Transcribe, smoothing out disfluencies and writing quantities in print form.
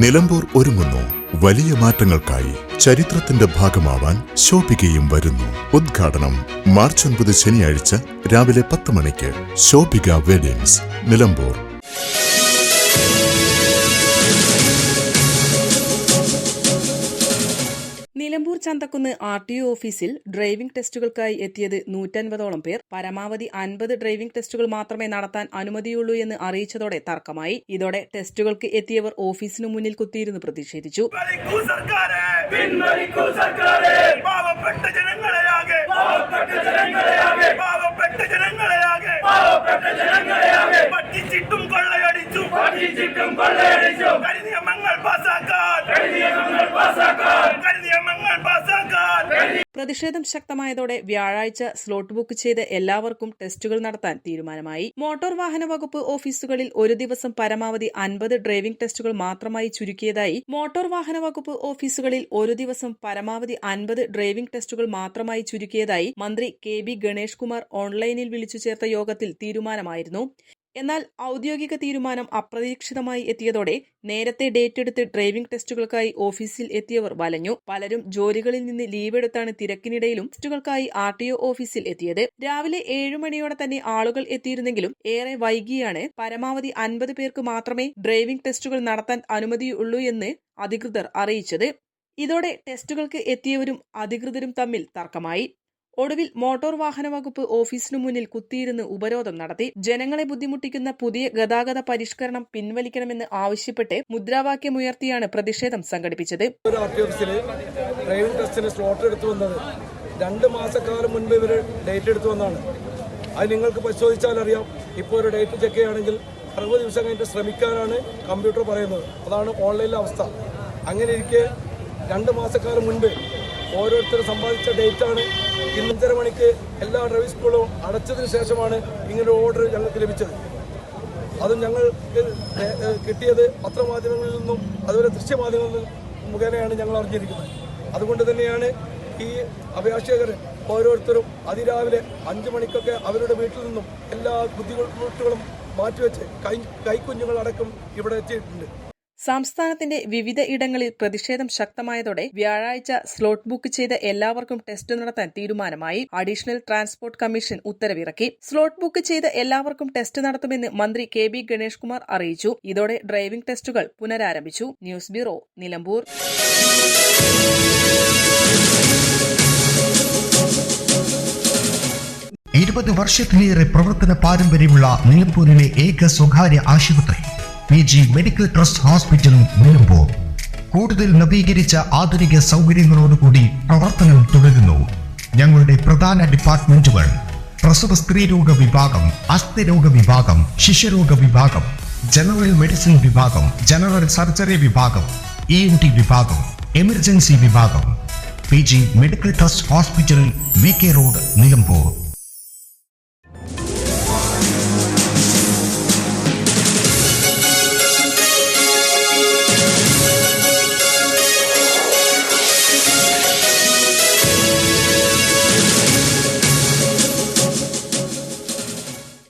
നിലമ്പൂർ ഒരുങ്ങുന്നു വലിയ മാറ്റങ്ങൾക്കായി. ചരിത്രത്തിന്റെ ഭാഗമാവാൻ ശോഭികയും വരുന്നു. ഉദ്ഘാടനം മാർച്ച് 9 ശനിയാഴ്ച രാവിലെ 10 മണിക്ക്. ശോഭിക വെഡിങ്സ്, നിലമ്പൂർ. നിലമ്പൂർ ചന്തക്കുന്ന് RTO ഓഫീസിൽ ഡ്രൈവിംഗ് ടെസ്റ്റുകൾക്കായി എത്തിയത് 150ഓളം പേർ. പരമാവധി 50 ഡ്രൈവിംഗ് ടെസ്റ്റുകൾ മാത്രമേ നടത്താൻ അനുമതിയുള്ളൂ എന്ന് അറിയിച്ചതോടെ തർക്കമായി. ഇതോടെ ടെസ്റ്റുകൾക്ക് എത്തിയവർ ഓഫീസിനു മുന്നിൽ കുത്തിയിരുന്ന് പ്രതിഷേധിച്ചു. പ്രതിഷേധം ശക്തമായതോടെ വ്യാഴാഴ്ച സ്ലോട്ട് ബുക്ക് ചെയ്ത് എല്ലാവർക്കും ടെസ്റ്റുകൾ നടത്താൻ തീരുമാനമായി. മോട്ടോർ വാഹന വകുപ്പ് ഓഫീസുകളിൽ ഒരു ദിവസം പരമാവധി 50 ഡ്രൈവിംഗ് ടെസ്റ്റുകൾ മാത്രമായി ചുരുക്കിയതായി മോട്ടോർ വാഹന വകുപ്പ് ഓഫീസുകളിൽ ഒരു ദിവസം പരമാവധി 50 ഡ്രൈവിംഗ് ടെസ്റ്റുകൾ മാത്രമായി ചുരുക്കിയതായി മന്ത്രി KB ഗണേഷ് കുമാർ ഓൺലൈനിൽ വിളിച്ചു ചേർത്ത യോഗത്തിൽ തീരുമാനമായിരുന്നു. എന്നാൽ ഔദ്യോഗിക തീരുമാനം അപ്രതീക്ഷിതമായി എത്തിയതോടെ നേരത്തെ ഡേറ്റ് എടുത്ത് ഡ്രൈവിംഗ് ടെസ്റ്റുകൾക്കായി ഓഫീസിൽ എത്തിയവർ വലഞ്ഞു. പലരും ജോലികളിൽ നിന്ന് ലീവ് എടുത്താണ് തിരക്കിനിടയിലും ടെസ്റ്റുകൾക്കായി RTO ഓഫീസിൽ എത്തിയത്. രാവിലെ 7 മണിയോടെ തന്നെ ആളുകൾ എത്തിയിരുന്നെങ്കിലും ഏറെ വൈകിയാണ് പരമാവധി 50 പേർക്ക് മാത്രമേ ഡ്രൈവിംഗ് ടെസ്റ്റുകൾ നടത്താൻ അനുമതിയുള്ളൂ എന്ന് അധികൃതർ അറിയിച്ചത്. ഇതോടെ ടെസ്റ്റുകൾക്ക് എത്തിയവരും അധികൃതരും തമ്മിൽ തർക്കമായി. ഒടുവിൽ മോട്ടോർ വാഹന വകുപ്പ് ഓഫീസിനു മുന്നിൽ കുത്തിയിരുന്ന് ഉപരോധം നടത്തി. ജനങ്ങളെ ബുദ്ധിമുട്ടിക്കുന്ന പുതിയ ഗതാഗത പരിഷ്കരണം പിൻവലിക്കണമെന്ന് ആവശ്യപ്പെട്ട് മുദ്രാവാക്യമുയർത്തിയാണ് പ്രതിഷേധം സംഘടിപ്പിച്ചത്. ഡ്രൈവിംഗ് ടെസ്റ്റിന് സ്ലോട്ട് എടുത്തു വന്നത് 2 മാസക്കാലം മുൻപ് ഇവർ ഡേറ്റ് എടുത്തു വന്നതാണ്. അത് നിങ്ങൾക്ക് പരിശോധിച്ചാൽ അറിയാം. ഇപ്പോൾ ഒരു ഡേറ്റ് ചെക്ക് ചെയ്യുകയാണെങ്കിൽ 60 ദിവസം കഴിഞ്ഞിട്ട് ശ്രമിക്കാനാണ് കമ്പ്യൂട്ടർ പറയുന്നത്. അതാണ് ഓൺലൈനിലെ അവസ്ഥ. അങ്ങനെ ഇരിക്കെ 2 മാസക്കാലം മുൻപ് ഓരോരുത്തരും സമ്പാദിച്ച ഡേറ്റാണ്. ഇന്ന് 5:30 മണിക്ക് എല്ലാ ഡ്രൈവിംഗ് സ്കൂളും അടച്ചതിന് ശേഷമാണ് ഇങ്ങനെ ഓർഡർ ഞങ്ങൾക്ക് ലഭിച്ചത്. അതും ഞങ്ങൾക്ക് കിട്ടിയത് പത്രമാധ്യമങ്ങളിൽ നിന്നും അതുപോലെ ദൃശ്യമാധ്യമങ്ങളിൽ നിന്നും മുഖേനയാണ് ഞങ്ങൾ അറിഞ്ഞിരിക്കുന്നത്. അതുകൊണ്ട് തന്നെയാണ് ഈ അഭിഭാഷകർ ഓരോരുത്തരും അതിരാവിലെ 5 മണിക്കൊക്കെ അവരുടെ വീട്ടിൽ നിന്നും എല്ലാ ബുദ്ധിമുട്ടുകളും മാറ്റിവെച്ച് കൈക്കുഞ്ഞുങ്ങളടക്കം ഇവിടെ എത്തിയിട്ടുണ്ട്. സംസ്ഥാനത്തിന്റെ വിവിധ ഇടങ്ങളിൽ പ്രതിഷേധം ശക്തമായതോടെ വ്യാഴാഴ്ച സ്ലോട്ട് ബുക്ക് ചെയ്ത എല്ലാവർക്കും ടെസ്റ്റ് നടത്താൻ തീരുമാനമായി. അഡീഷണൽ ട്രാൻസ്പോർട്ട് കമ്മീഷൻ ഉത്തരവിറക്കി. സ്ലോട്ട് ബുക്ക് ചെയ്ത എല്ലാവർക്കും ടെസ്റ്റ് നടത്തുമെന്ന് മന്ത്രി KB ഗണേഷ് കുമാർ അറിയിച്ചു. ഇതോടെ ഡ്രൈവിംഗ് ടെസ്റ്റുകൾ പുനരാരംഭിച്ചു. News bureau, Nilambur. 20 വർഷത്തിലേറെ പ്രവർത്തന പാരമ്പര്യമുള്ള നിലമ്പൂരിലെ ഏക സ്വകാര്യ ആശുപത്രി PG medical trust hospital, Nilambur. കൂടുതൽ നവീകരിച്ച ആധുനിക സൗകര്യങ്ങളോടുകൂടി പ്രവർത്തനം തുടരുന്നു. ഞങ്ങളുടെ പ്രധാന ഡിപ്പാർട്ട്മെന്റുകൾ: പ്രസവ സ്ത്രീരോഗ വിഭാഗം, അസ്ഥിരോഗ വിഭാഗം, ശിശുരോഗ വിഭാഗം, ജനറൽ മെഡിസിൻ വിഭാഗം, ജനറൽ സർജറി വിഭാഗം, ENT വിഭാഗം, എമർജൻസി വിഭാഗം. PG medical trust hospital, VK road, Nilambur.